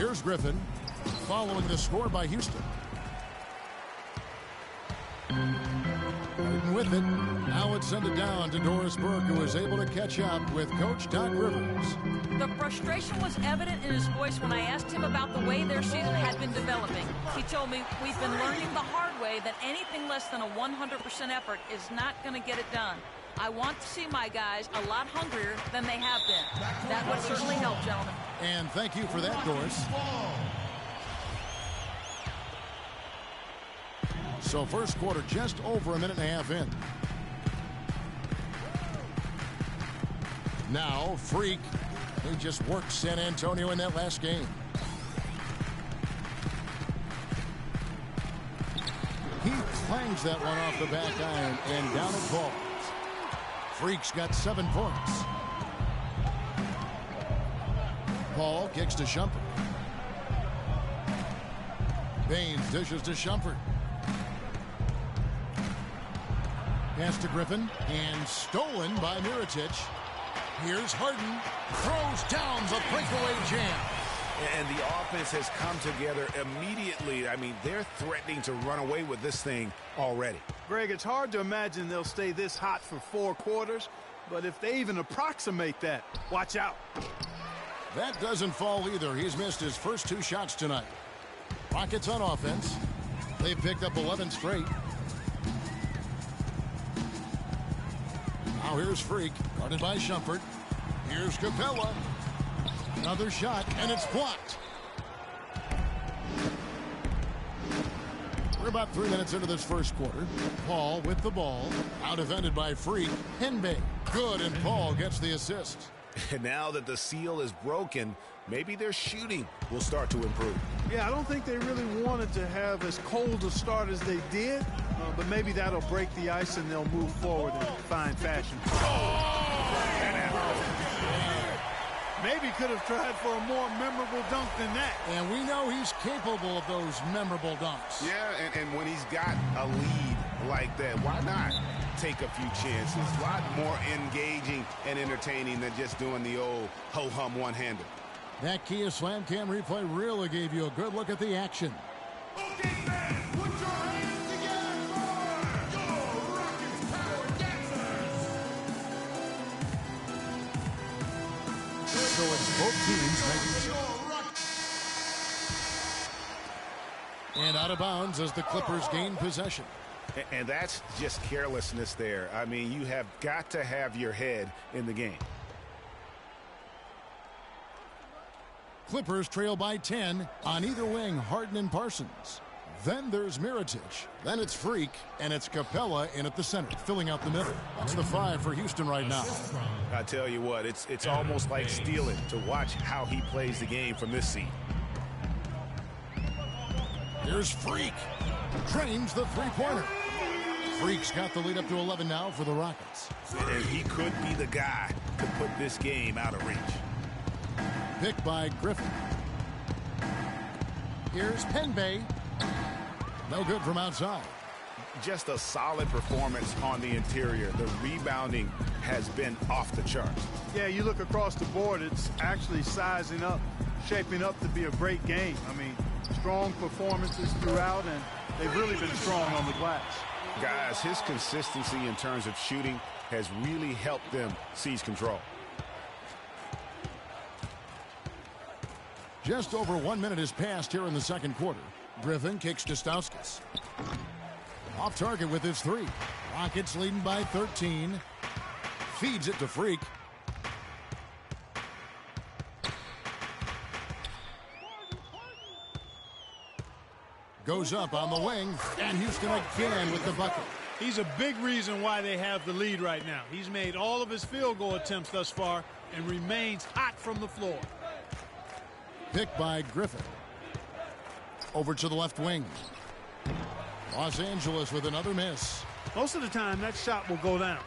Here's Griffin following the score by Houston. Harden with it. Now it's sent it down to Doris Burke, who is able to catch up with Coach Doc Rivers. The frustration was evident in his voice when I asked him about the way their season had been developing. He told me, we've been learning the hard way that anything less than a 100% effort is not going to get it done. I want to see my guys a lot hungrier than they have been. That would certainly help, gentlemen. And thank you for that, Doris. So first quarter just over a minute and a half in. Now Freak. He just worked San Antonio in that last game. He clangs that one off the back iron and down it falls. Freak's got 7 points. Paul kicks to Shumpert. Baines dishes to Shumpert. Pass to Griffin and stolen by Mirotic. Here's Harden. Throws down the breakaway jam. And the offense has come together immediately. I mean, they're threatening to run away with this thing already. Greg, it's hard to imagine they'll stay this hot for 4 quarters, but if they even approximate that, watch out. That doesn't fall either. He's missed his first 2 shots tonight. Rockets on offense. They've picked up 11 straight. Now here's Freak, guarded by Shumpert. Here's Capella. Another shot, and it's blocked. We're about 3 minutes into this first quarter. Paul with the ball. Out defended by Freak. Henbey. Good, and Paul gets the assist. And now that the seal is broken, maybe their shooting will start to improve. Yeah, I don't think they really wanted to have as cold a start as they did, but maybe that'll break the ice and they'll move forward in fine fashion. Maybe could have tried for a more memorable dunk than that. And we know he's capable of those memorable dunks. Yeah, and when he's got a lead like that, why not take a few chances? A lot more engaging and entertaining than just doing the old ho-hum one-hander. That Kia Slam Cam replay really gave you a good look at the action. Okay, fans, put your hands together for your Rockets Power Dancers. So it's both teams making. And out of bounds as the Clippers gain possession. And that's just carelessness there. I mean, you have got to have your head in the game. Clippers trail by 10 on either wing, Harden and Parsons. Then there's Mirotic. Then it's Freak, and it's Capella in at the center, filling out the middle. That's the 5 for Houston right now. I tell you what, it's almost like stealing to watch how he plays the game from this seat. Here's Freak. Drains the three-pointer. Freak's got the lead up to 11 now for the Rockets. And he could be the guy to put this game out of reach. Picked by Griffin. Here's Henbey. No good from outside. Just a solid performance on the interior. The rebounding has been off the charts. Yeah, you look across the board, it's actually sizing up, shaping up to be a great game. I mean, strong performances throughout, and they've really been strong on the glass. Guys, his consistency in terms of shooting has really helped them seize control. Just over 1 minute has passed here in the second quarter. Griffin kicks to Stauskas. Off target with his 3. Rockets leading by 13. Feeds it to Freak. Goes up on the wing, and Houston again with the bucket. He's a big reason why they have the lead right now. He's made all of his field goal attempts thus far and remains hot from the floor. Picked by Griffin. Over to the left wing. Los Angeles with another miss. Most of the time, that shot will go down.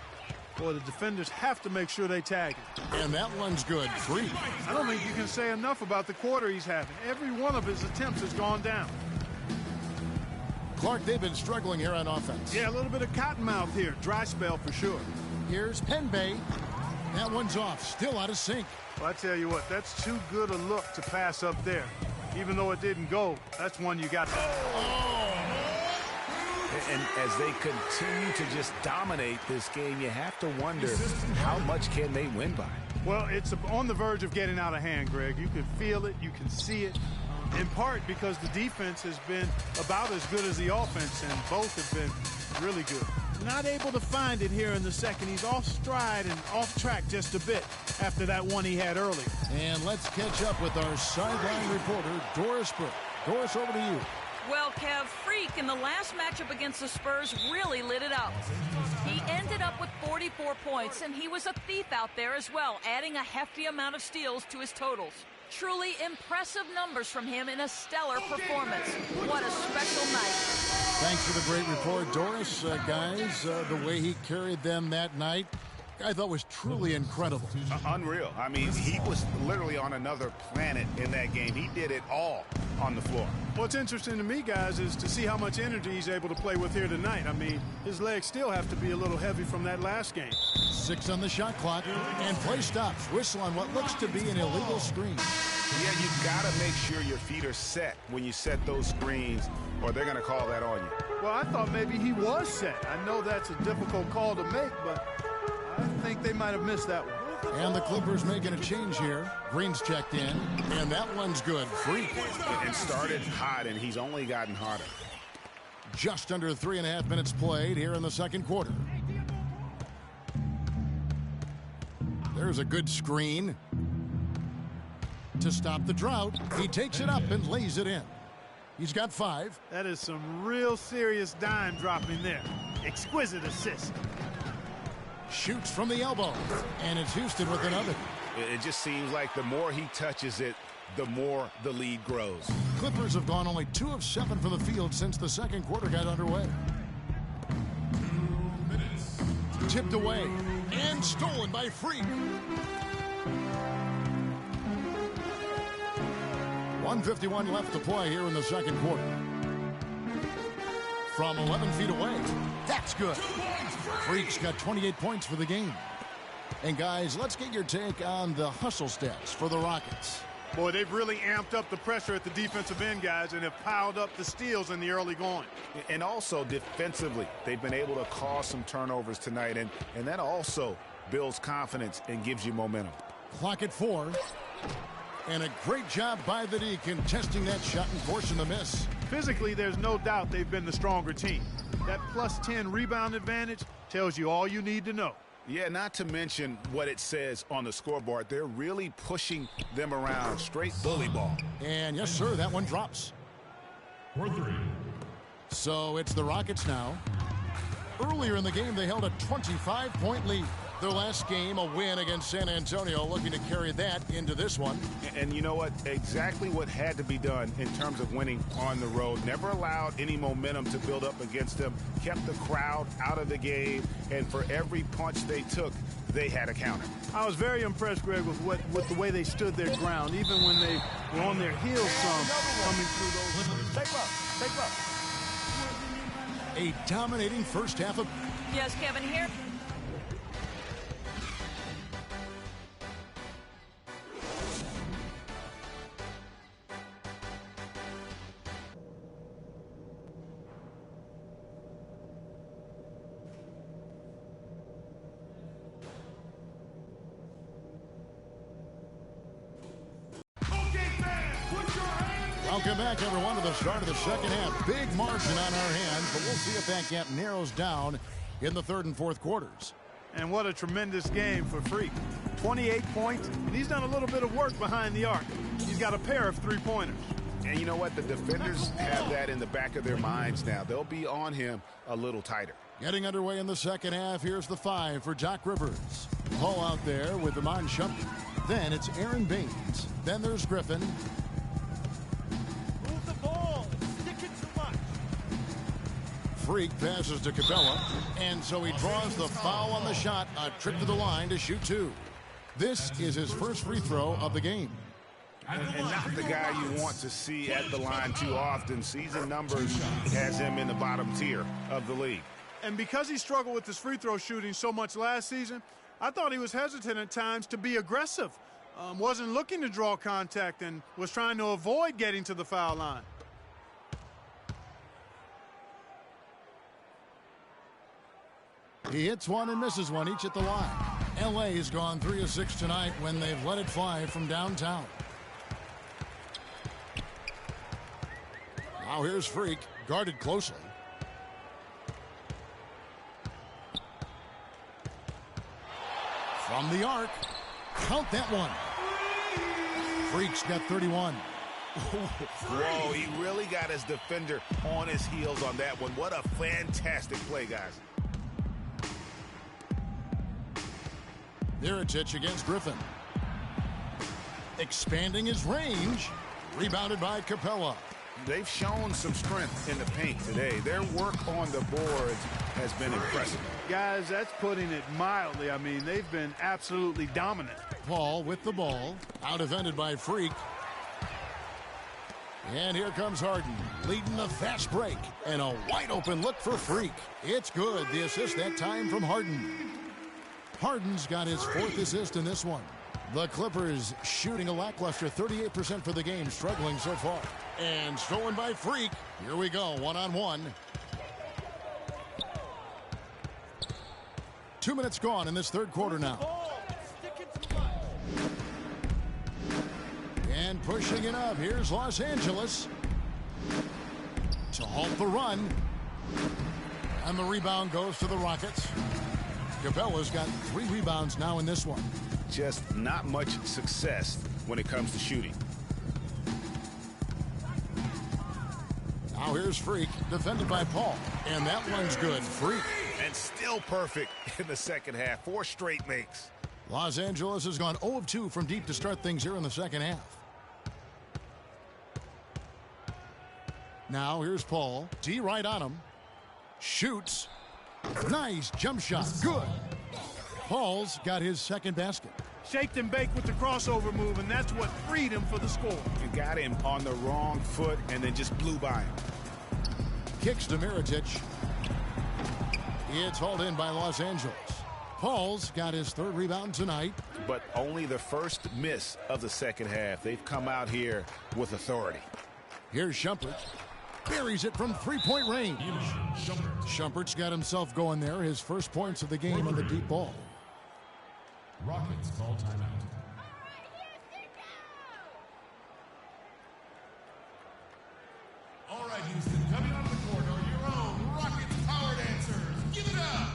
Boy, the defenders have to make sure they tag him. And that one's good. 3. I don't think you can say enough about the quarter he's having. Every one of his attempts has gone down. Clark, they've been struggling here on offense. Yeah, a little bit of cottonmouth here. Dry spell for sure. Here's Henbey. That one's off. Still out of sync. Well, I tell you what, that's too good a look to pass up there. Even though it didn't go, that's one you got. And as they continue to just dominate this game, you have to wonder how much can they win by. Well, it's on the verge of getting out of hand, Greg. You can feel it. You can see it. In part because the defense has been about as good as the offense, and both have been really good. Not able to find it here in the second. He's off stride and off track just a bit after that one he had earlier. And let's catch up with our sideline reporter, Doris Burke. Doris, over to you. Well, Kev, Freak in the last matchup against the Spurs really lit it up. He ended up with 44 points, and he was a thief out there as well, adding a hefty amount of steals to his totals. Truly impressive numbers from him in a stellar performance. What a special night. Thanks for the great report, Doris. Guys, the way he carried them that night, I thought was truly incredible. Unreal. I mean, he was literally on another planet in that game. He did it all on the floor. What's interesting to me, guys, is to see how much energy he's able to play with here tonight. I mean, his legs still have to be a little heavy from that last game. 6 on the shot clock, and play stops. Whistle on what looks to be an illegal screen. Yeah, you've got to make sure your feet are set when you set those screens, or they're going to call that on you. Well, I thought maybe he was set. I know that's a difficult call to make, but I think they might have missed that one. And the Clippers making a change here. Green's checked in, and that one's good. Freak. And started hot, and he's only gotten hotter. Just under 3.5 minutes played here in the second quarter. There's a good screen to stop the drought. He takes it up and lays it in. He's got 5. That is some real serious dime dropping there. Exquisite assist. Shoots from the elbow, and it's Houston with another. It just seems like the more he touches it, the more the lead grows. Clippers have gone only 2 of 7 from the field since the second quarter got underway. 2 minutes. Tipped away and stolen by Freak. 1:51 left to play here in the second quarter. From 11 feet away. That's good. Freak's got 28 points for the game. And guys, let's get your take on the hustle stats for the Rockets. Boy, they've really amped up the pressure at the defensive end, guys, and have piled up the steals in the early going. And also defensively, they've been able to cause some turnovers tonight, and that also builds confidence and gives you momentum. Clock at 4. And a great job by the D contesting that shot and forcing the miss. Physically, there's no doubt they've been the stronger team. That +10 rebound advantage tells you all you need to know. Yeah, not to mention what it says on the scoreboard. They're really pushing them around. Straight bully ball. And yes, sir, that one drops. 4-3. So it's the Rockets now. Earlier in the game, they held a 25-point lead. Their last game, a win against San Antonio, looking to carry that into this one. And you know what? Exactly what had to be done in terms of winning on the road. Never allowed any momentum to build up against them. Kept the crowd out of the game. And for every punch they took, they had a counter. I was very impressed, Greg, with the way they stood their ground, even when they were on their heels some coming through those. Take up. A dominating first half of... Yes, Kevin, here. Welcome back, everyone, to the start of the second half. Big margin on our hands, but we'll see if that gap narrows down in the third and fourth quarters. And what a tremendous game for Freak. 28 points, and he's done a little bit of work behind the arc. He's got a pair of three-pointers. And you know what? The defenders have that in the back of their minds now. They'll be on him a little tighter. Getting underway in the second half, here's the 5 for Doc Rivers. Hall out there with Iman Shumpert. Then it's Aaron Baines. Then there's Griffin. Move the ball. Stick it too much. Freak passes to Capella, and so he draws the foul on the shot. A trip to the line to shoot 2. This is his first free throw of the game. And not the guy you want to see at the line too often. Season numbers has him in the bottom tier of the league. And because he struggled with his free throw shooting so much last season, I thought he was hesitant at times to be aggressive. Wasn't looking to draw contact and was trying to avoid getting to the foul line. He hits one and misses one, each at the line. LA has gone 3 of 6 tonight when they've let it fly from downtown. Now here's Freak, guarded closely. From the arc, count that one. Freak's got 31. Whoa, he really got his defender on his heels on that one. What a fantastic play, guys. Mirotic against Griffin. Expanding his range. Rebounded by Capella. They've shown some strength in the paint today. Their work on the boards has been impressive. Guys, that's putting it mildly. I mean, they've been absolutely dominant. Paul with the ball. Out defended by Freak. And here comes Harden, leading the fast break. And a wide open look for Freak. It's good. The assist that time from Harden. Harden's got his 4th assist in this one. The Clippers shooting a lackluster 38% for the game, struggling so far. And stolen by Freak. Here we go, one-on-one. 2 minutes gone in this third quarter now. And pushing it up, here's Los Angeles to halt the run. And the rebound goes to the Rockets. Capella's got 3 rebounds now in this one. Just not much success when it comes to shooting. Now here's Freak, defended by Paul. And that one's good. Freak. And still perfect in the second half. 4 straight makes. Los Angeles has gone 0 of 2 from deep to start things here in the second half. Now here's Paul. D right on him. Shoots. Nice jump shot. Good. Paul's got his second basket. Shaked and baked with the crossover move, and that's what freed him for the score. You got him on the wrong foot and then just blew by him. Kicks to Mirotic. It's hauled in by Los Angeles. Paul's got his 3rd rebound tonight. But only the first miss of the second half. They've come out here with authority. Here's Shumpert. Buries it from 3-point range. Shumpert's got himself going there. His first points of the game on the deep ball. Rockets call timeout. All right, Houston, coming on the court are your own Rockets power dancers. Give it up!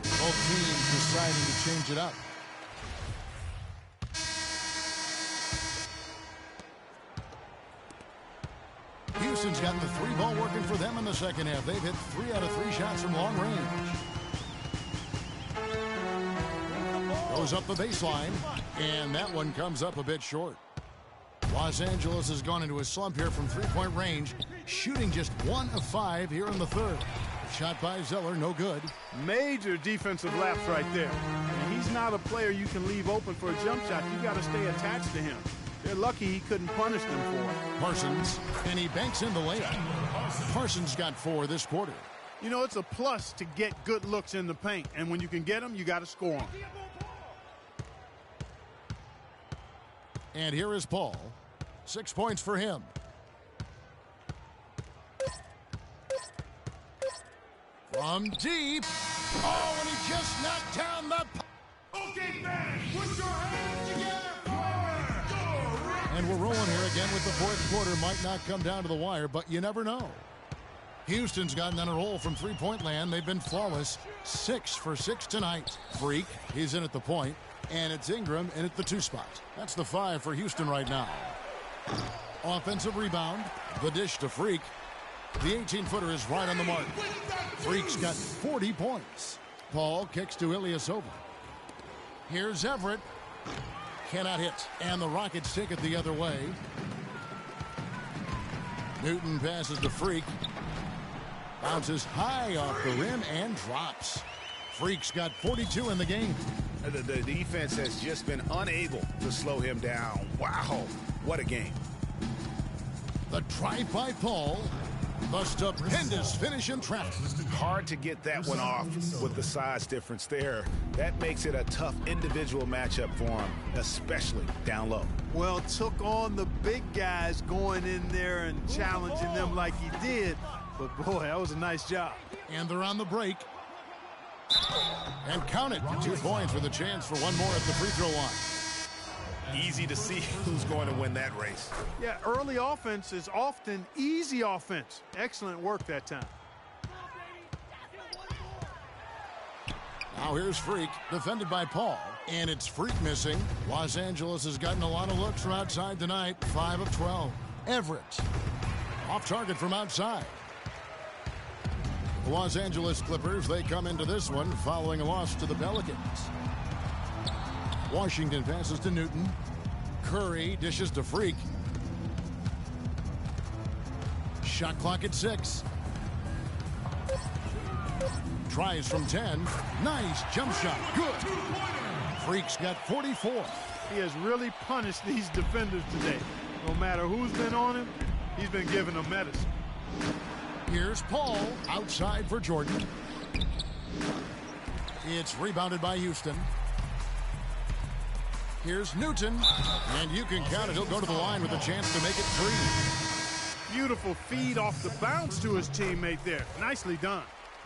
Both teams deciding to change it up. Houston's got the 3 ball working for them in the second half. They've hit 3 out of 3 shots from long range. Goes up the baseline, and that one comes up a bit short. Los Angeles has gone into a slump here from 3-point range, shooting just 1 of 5 here in the third. Shot by Zeller, no good. Major defensive lapse right there. And he's not a player you can leave open for a jump shot. You got to stay attached to him. They're lucky he couldn't punish them for it. Parsons, and he banks in the layup. Parsons got 4 this quarter. You know, it's a plus to get good looks in the paint. And when you can get them, you got to score them. And here is Paul. 6 points for him. From deep. Oh, and he just knocked down the... Okay, fans, put your hands together for And we're rolling here again with the fourth quarter. Might not come down to the wire, but you never know. Houston's gotten on a roll from 3-point land. They've been flawless. 6 for 6 tonight. Freak, he's in at the point. And it's Ingram in at the 2 spot. That's the 5 for Houston right now. Offensive rebound. The dish to Freak. The 18-footer is right on the mark. Freak's got 40 points. Paul kicks to Ilyasova. Here's Everett. Cannot hit. And the Rockets take it the other way. Newton passes to Freak. Bounces high off the rim and drops. Freak's got 42 in the game. The defense has just been unable to slow him down. Wow, what a game. The drive by Paul. The stupendous finish in traffic. Hard to get that one off with the size difference there. That makes it a tough individual matchup for him, especially down low. Well, took on the big guys going in there and challenging them like he did. But, boy, that was a nice job. And they're on the break. And count it. 2 points with a chance for one more at the free throw line. Easy to see who's going to win that race. Yeah, early offense is often easy offense. Excellent work that time. Now here's Freak, defended by Paul. And it's Freak missing. Los Angeles has gotten a lot of looks from outside tonight. 5 of 12. Everett, off target from outside. The Los Angeles Clippers, they come into this one following a loss to the Pelicans. Washington passes to Newton. Curry dishes to Freak. Shot clock at 6. Tries from 10. Nice jump shot. Good. Freak's got 44. He has really punished these defenders today. No matter who's been on him, he's been giving them medicine. Here's Paul outside for Jordan. It's rebounded by Houston. Here's Newton, and you can count it. He'll go to the line with a chance to make it 3. Beautiful feed off the bounce to his teammate there. Nicely done.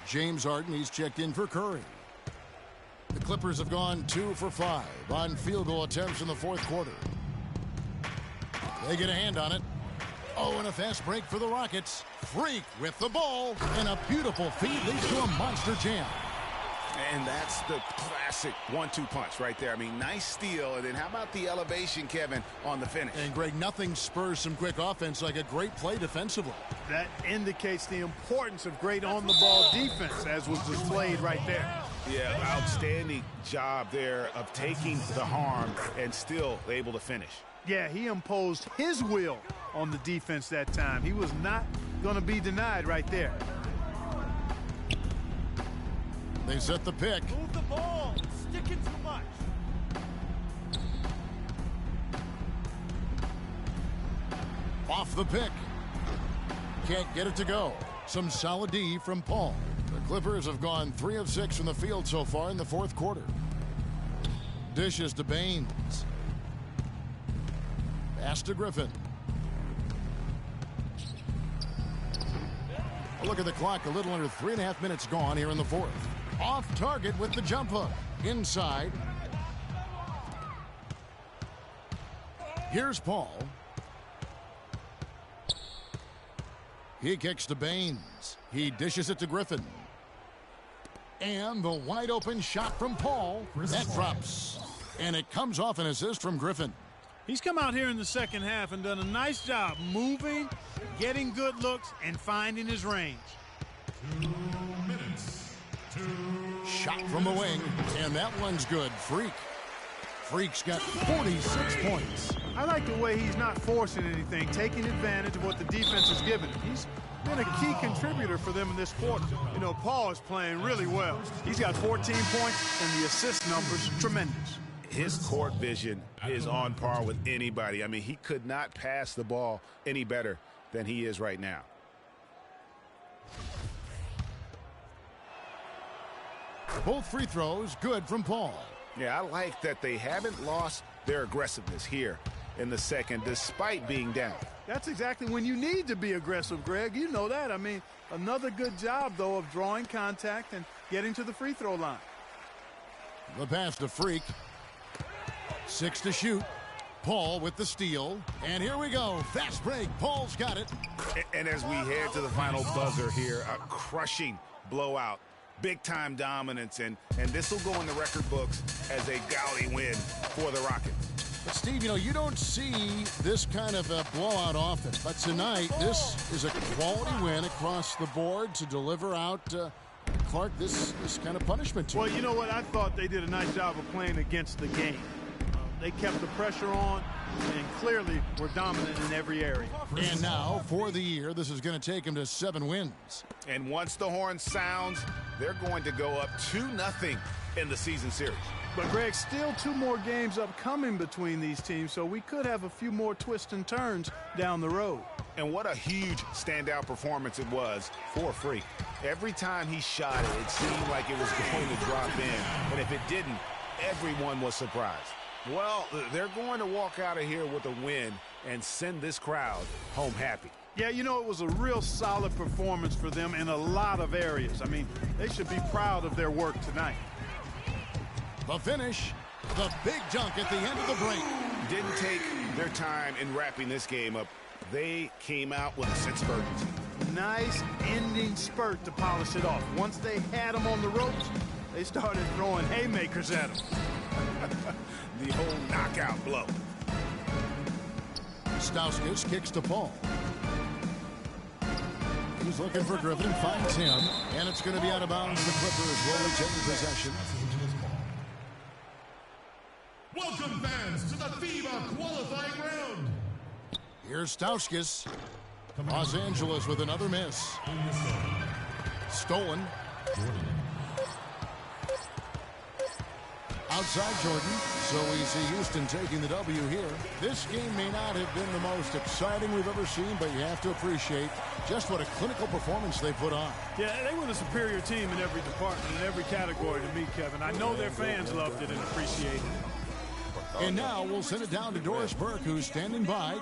James Harden, he's checked in for Curry. The Clippers have gone 2 for 5 on field goal attempts in the fourth quarter. They get a hand on it. Oh, and a fast break for the Rockets. Freak with the ball, and a beautiful feed leads to a monster jam. And that's the classic 1-2 punch right there. I mean, nice steal, and then how about the elevation, Kevin, on the finish? And, Greg, nothing spurs some quick offense like a great play defensively. That indicates the importance of great on-the-ball defense, as was displayed right there. Yeah, outstanding job there of taking the harm and still able to finish. Yeah, he imposed his will on the defense that time. He was not going to be denied right there. They set the pick. Move the ball. Sticking too much. Off the pick. Can't get it to go. Some solid D from Paul. The Clippers have gone 3 of 6 from the field so far in the fourth quarter. Dishes to Baines. Pass to Griffin. A look at the clock. A little under 3.5 minutes gone here in the fourth. Off target with the jump hook. Inside. Here's Paul. He kicks to Baines. He dishes it to Griffin. And the wide open shot from Paul. That drops. And it comes off an assist from Griffin. He's come out here in the second half and done a nice job moving, getting good looks, and finding his range. 2 minutes. Shot from the wing, and that one's good. Freak's got 46 points. I like the way he's not forcing anything, taking advantage of what the defense has given him. He's been a key contributor for them in this quarter. You know, Paul is playing really well. He's got 14 points, and the assist numbers tremendous. His court vision is on par with anybody. I mean, he could not pass the ball any better than he is right now. Both free throws good from Paul. Yeah, I like that they haven't lost their aggressiveness here in the second, despite being down. That's exactly when you need to be aggressive, Greg. You know that. I mean, another good job, though, of drawing contact and getting to the free throw line. The pass to Freak. 6 to shoot. Paul with the steal. And here we go. Fast break. Paul's got it. And as we head to the final buzzer here, a crushing blowout. Big-time dominance, and this will go in the record books as a gaudy win for the Rockets. But, Steve, you know, you don't see this kind of a blowout often. But tonight, this is a quality win across the board to deliver out, Clark, this kind of punishment to Well, you know what? I thought they did a nice job of playing against the game. They kept the pressure on and clearly were dominant in every area. And now, for the year, this is going to take them to 7 wins. And once the horn sounds, they're going to go up 2-0 in the season series. But, Greg, still 2 more games upcoming between these teams, so we could have a few more twists and turns down the road. And what a huge standout performance it was for Freak. Every time he shot it, it seemed like it was going to drop in. And if it didn't, everyone was surprised. Well, they're going to walk out of here with a win and send this crowd home happy. Yeah, you know, it was a real solid performance for them in a lot of areas. I mean, they should be proud of their work tonight. The finish, the big dunk at the end of the break. Didn't take their time in wrapping this game up. They came out with a sense of urgency. Nice ending spurt to polish it off. Once they had them on the ropes, they started throwing haymakers at them. The whole knockout blow. Stauskas kicks to Paul. He's looking for Griffin, finds him, and it's going to be out of bounds. The Clippers will retain possession. Welcome, fans, to the FIBA qualifying round. Here's Stauskas. Los Angeles with another miss. Stolen. Outside Jordan. So we see Houston taking the W here. This game may not have been the most exciting we've ever seen, but you have to appreciate just what a clinical performance they put on. Yeah, they were the superior team in every department, in every category to me, Kevin. I know their fans loved it and appreciated it. And now we'll send it down to Doris Burke, who's standing by.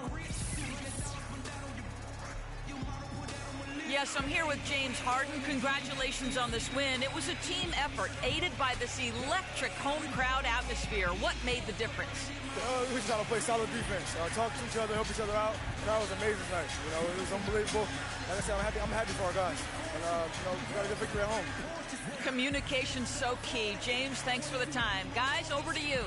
Yes, I'm here with James Harden. Congratulations on this win. It was a team effort, aided by this electric home crowd atmosphere. What made the difference? We just got to play solid defense, talk to each other, help each other out. That was amazing tonight. You know, it was unbelievable. Like I said, I'm happy for our guys. And, you know, we got to get victory at home. Communication's so key. James, thanks for the time. Guys, over to you.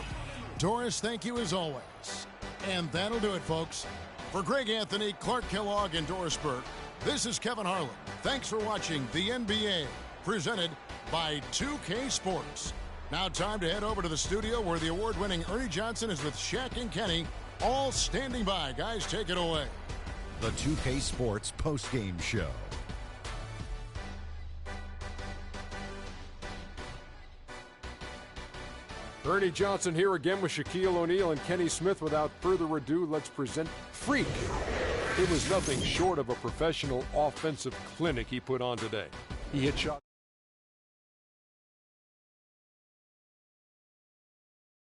Doris, thank you as always. And that'll do it, folks. For Greg Anthony, Clark Kellogg, and Doris Burke, this is Kevin Harlan. Thanks for watching the NBA, presented by 2K Sports. Now time to head over to the studio where the award-winning Ernie Johnson is with Shaq and Kenny, all standing by. Guys, take it away. The 2K Sports postgame show. Ernie Johnson here again with Shaquille O'Neal and Kenny Smith. Without further ado, let's present Freak. It was nothing short of a professional offensive clinic he put on today. He hit shots.